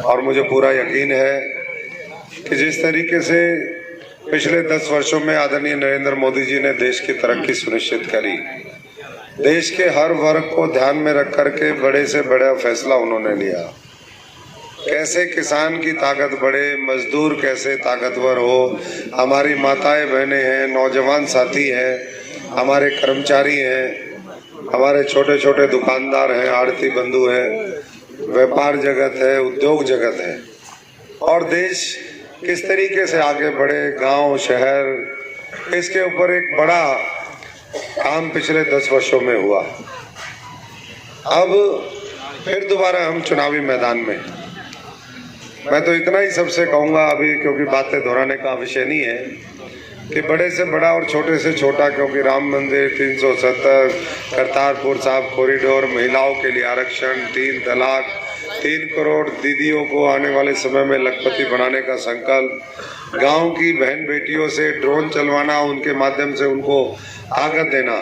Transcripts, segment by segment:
और मुझे पूरा यकीन है कि जिस तरीके से पिछले 10 वर्षों में आदरणीय नरेंद्र मोदी जी ने देश की तरक्की सुनिश्चित करी, देश के हर वर्ग को ध्यान में रख करके बड़े से बड़ा फैसला उन्होंने लिया। कैसे किसान की ताकत बढ़े, मजदूर कैसे ताकतवर हो, हमारी माताएं बहनें हैं, नौजवान साथी हैं, हमारे कर्मचारी हैं, हमारे छोटे छोटे दुकानदार हैं, आड़ती बंधु हैं, व्यापार जगत है, उद्योग जगत है, और देश किस तरीके से आगे बढ़े, गांव शहर, इसके ऊपर एक बड़ा काम पिछले 10 वर्षों में हुआ। अब फिर दोबारा हम चुनावी मैदान में। मैं तो इतना ही सबसे कहूंगा अभी, क्योंकि बातें दोहराने का विषय नहीं है, कि बड़े से बड़ा और छोटे से छोटा, क्योंकि राम मंदिर, 370, करतारपुर साहब कॉरिडोर, महिलाओं के लिए आरक्षण, 3 तलाक, 3 करोड़ दीदियों को आने वाले समय में लखपति बनाने का संकल्प, गांव की बहन बेटियों से ड्रोन चलवाना, उनके माध्यम से उनको ताकत देना।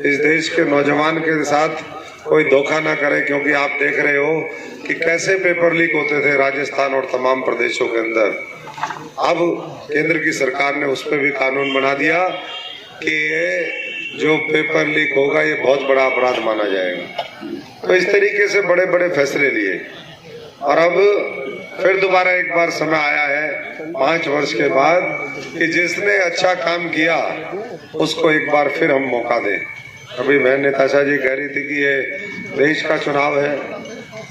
इस देश के नौजवान के साथ कोई धोखा ना करे, क्योंकि आप देख रहे हो कि कैसे पेपर लीक होते थे राजस्थान और तमाम प्रदेशों के अंदर। अब केंद्र की सरकार ने उस पर भी कानून बना दिया कि ये जो पेपर लीक होगा ये बहुत बड़ा अपराध माना जाएगा। तो इस तरीके से बड़े बड़े फैसले लिए, और अब फिर दोबारा एक बार समय आया है 5 वर्ष के बाद कि जिसने अच्छा काम किया उसको एक बार फिर हम मौका दें। अभी बहन नेताशा जी कह रही थी कि ये देश का चुनाव है,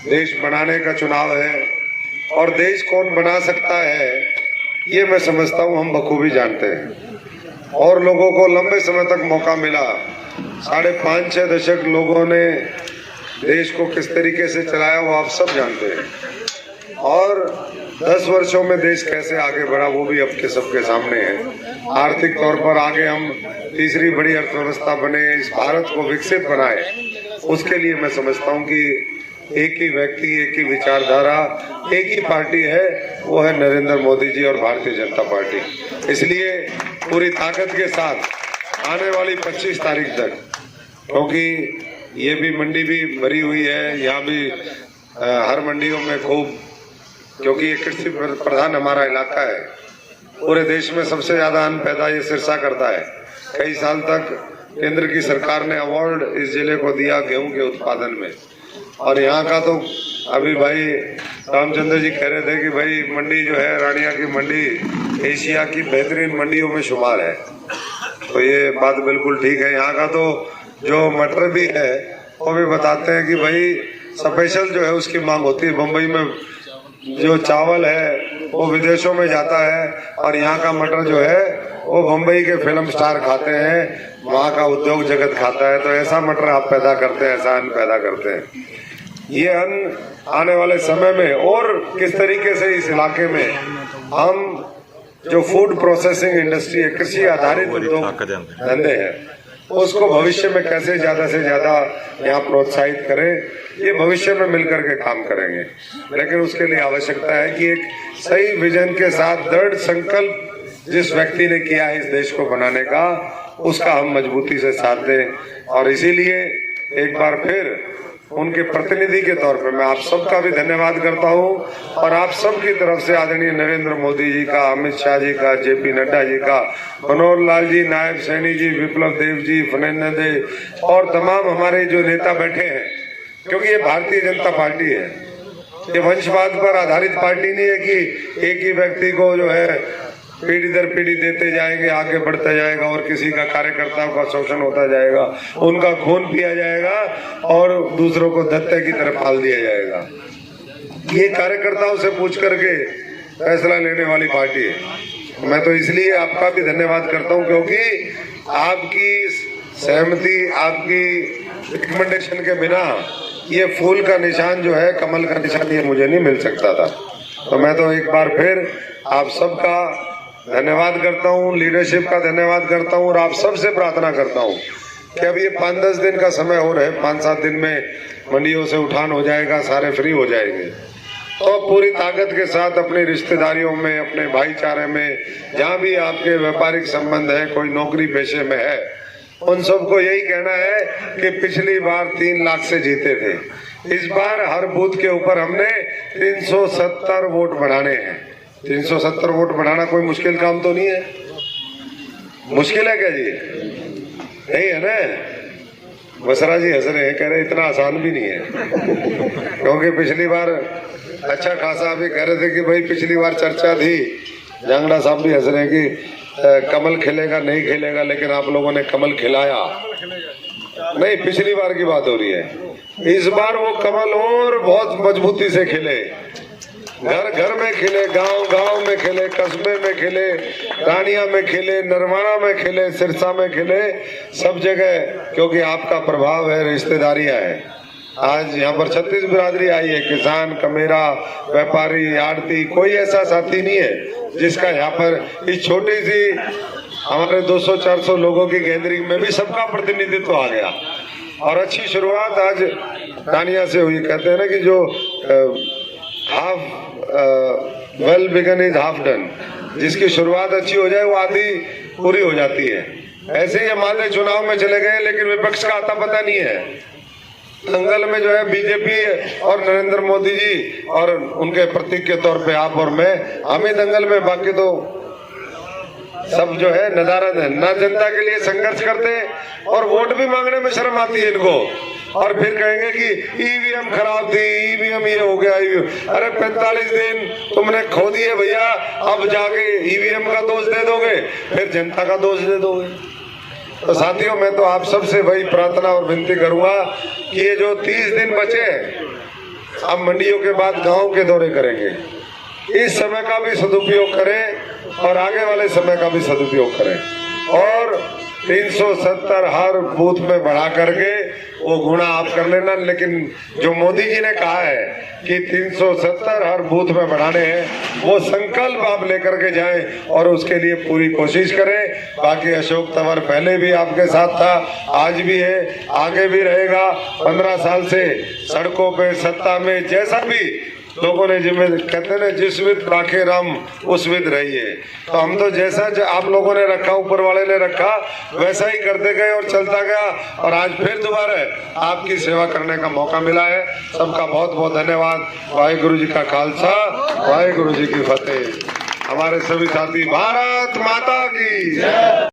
देश बनाने का चुनाव है, और देश कौन बना सकता है ये मैं समझता हूँ हम बखूबी जानते हैं। और लोगों को लंबे समय तक मौका मिला, 5.5-6 दशक लोगों ने देश को किस तरीके से चलाया वो आप सब जानते हैं, और 10 वर्षों में देश कैसे आगे बढ़ा वो भी अब के सबके सामने है। आर्थिक तौर पर आगे हम तीसरी बड़ी अर्थव्यवस्था बने, इस भारत को विकसित बनाए, उसके लिए मैं समझता हूँ कि एक ही व्यक्ति, एक ही विचारधारा, एक ही पार्टी है, वो है नरेंद्र मोदी जी और भारतीय जनता पार्टी। इसलिए पूरी ताकत के साथ आने वाली 25 तारीख तक, क्योंकि ये भी मंडी भी भरी हुई है, यहाँ भी हर मंडियों में खूब, क्योंकि ये कृषि प्रधान हमारा इलाका है, पूरे देश में सबसे ज्यादा अन्न पैदा ये सिरसा करता है। कई साल तक केंद्र की सरकार ने अवार्ड इस जिले को दिया गेहूं के उत्पादन में, और यहाँ का तो अभी भाई रामचंद्र जी कह रहे थे कि भाई मंडी जो है रानिया की मंडी एशिया की बेहतरीन मंडियों में शुमार है, तो ये बात बिल्कुल ठीक है। यहाँ का तो जो मटर भी है वो भी बताते हैं कि भाई स्पेशल जो है उसकी मांग होती है। मुंबई में जो चावल है वो विदेशों में जाता है, और यहाँ का मटर जो है वो मुंबई के फिल्म स्टार खाते हैं, वहाँ का उद्योग जगत खाता है। तो ऐसा मटर आप पैदा करते हैं, ऐसा अन्न पैदा करते हैं। ये अन्न आने वाले समय में और किस तरीके से इस इलाके में हम जो फूड प्रोसेसिंग इंडस्ट्री है, कृषि आधारित उद्योग धंधे हैं, उसको भविष्य में कैसे ज्यादा से ज्यादा यहाँ प्रोत्साहित करें, ये भविष्य में मिलकर के काम करेंगे। लेकिन उसके लिए आवश्यकता है कि एक सही विजन के साथ दृढ़ संकल्प जिस व्यक्ति ने किया है इस देश को बनाने का, उसका हम मजबूती से साथ दें। और इसीलिए एक बार फिर उनके प्रतिनिधि के तौर पर मैं आप सबका भी धन्यवाद करता हूं, और आप सब की तरफ से आदरणीय नरेंद्र मोदी जी का, अमित शाह जी का, जेपी नड्डा जी का, मनोहर लाल जी, नायब सैनी जी, विप्लव देव जी, फनेंद्र दे, और तमाम हमारे जो नेता बैठे हैं, क्योंकि ये भारतीय जनता पार्टी है, ये वंशवाद पर आधारित पार्टी नहीं है कि एक ही व्यक्ति को जो है पीढ़ी दर पीढ़ी देते जाएंगे, आगे बढ़ता जाएगा, और किसी का कार्यकर्ताओं का शोषण होता जाएगा, उनका खून पिया जाएगा और दूसरों को दत्ते की तरफ पाल दिया जाएगा। ये कार्यकर्ताओं से पूछ करके फैसला लेने वाली पार्टी है। मैं तो इसलिए आपका भी धन्यवाद करता हूं, क्योंकि आपकी सहमति, आपकी रिकमेंडेशन के बिना ये फूल का निशान जो है, कमल का निशान, ये मुझे नहीं मिल सकता था। तो मैं तो एक बार फिर आप सबका धन्यवाद करता हूँ, लीडरशिप का धन्यवाद करता हूँ, और आप सबसे प्रार्थना करता हूँ कि अब ये 5-10 दिन का समय हो रहा है, 5-7 दिन में मंडियों से उठान हो जाएगा, सारे फ्री हो जाएंगे। तो पूरी ताकत के साथ अपनी रिश्तेदारियों में, अपने भाईचारे में, जहाँ भी आपके व्यापारिक संबंध है, कोई नौकरी पेशे में है, उन सबको यही कहना है कि पिछली बार 3 लाख से जीते थे, इस बार हर बूथ के ऊपर हमने 370 वोट बढ़ाने हैं। 370 वोट बढ़ाना कोई मुश्किल काम तो नहीं है। मुश्किल है क्या जी? नहीं है ना? बसरा जी हंस रहे हैं, कह रहे इतना आसान भी नहीं है। क्योंकि पिछली बार अच्छा खासा अभी कह रहे थे कि भाई पिछली बार चर्चा थी, जांगड़ा साहब भी हंस रहे हैं कि कमल खिलेगा नहीं खिलेगा, लेकिन आप लोगों ने कमल खिलाया नहीं। पिछली बार की बात हो रही है, इस बार वो कमल और बहुत मजबूती से खिले, घर घर में खिले, गांव गांव में खिले, कस्बे में खिले, रानिया में खिले, नरवाना में खिले, सिरसा में खिले, सब जगह। क्योंकि आपका प्रभाव है, रिश्तेदारियां हैं। आज यहाँ पर 36 बिरादरी आई है, किसान, कमेरा, व्यापारी, आड़ती, कोई ऐसा साथी नहीं है जिसका यहाँ पर इस छोटी सी हमारे 200-400 लोगों की गैदरिंग में भी सबका प्रतिनिधित्व आ गया। और अच्छी शुरुआत आज रानिया से हुई। कहते हैं ना कि जो well begun is half done, जिसकी शुरुआत अच्छी हो जाए वो आधी पूरी हो जाती है। ऐसे ही हमारे चुनाव में चले गए, लेकिन विपक्ष का आता पता नहीं है। दंगल में जो है बीजेपी और नरेंद्र मोदी जी और उनके प्रतीक के तौर पे आप और मैं, हम ही दंगल में, बाकी तो सब जो है नदारद है। ना जनता के लिए संघर्ष करते और वोट भी मांगने में शर्म आती है इनको। और फिर कहेंगे कि ईवीएम खराब थी, ईवीएम ये हो गया। अरे 45 दिन तुमने खो दिए भैया, अब जाके ईवीएम का दोष दे दोगे, फिर जनता का दोष दे दोगे। तो साथियों, मैं तो आप सबसे वही प्रार्थना और विनती करूंगा कि ये जो 30 दिन बचे, अब मंडियों के बाद गांव के दौरे करेंगे, इस समय का भी सदुपयोग करें और आगे वाले समय का भी सदुपयोग करें। और 370 हर बूथ में बढ़ा करके वो गुणा आप कर लेना। लेकिन जो मोदी जी ने कहा है कि 370 हर बूथ में बढ़ाने हैं, वो संकल्प आप लेकर के जाएं और उसके लिए पूरी कोशिश करें। बाकी अशोक तंवर पहले भी आपके साथ था, आज भी है, आगे भी रहेगा। 15 साल से सड़कों पे, सत्ता में, जैसा भी लोगों ने कहते हैं ना, जिस विध राखे राम उस विध रहिए। तो हम तो जैसा आप लोगों ने रखा, ऊपर वाले ने रखा, वैसा ही करते गए और चलता गया। और आज फिर दोबारा आपकी सेवा करने का मौका मिला है। सबका बहुत बहुत धन्यवाद। वाहेगुरु जी का खालसा, वाहेगुरु जी की फतेह। हमारे सभी साथी, भारत माता की।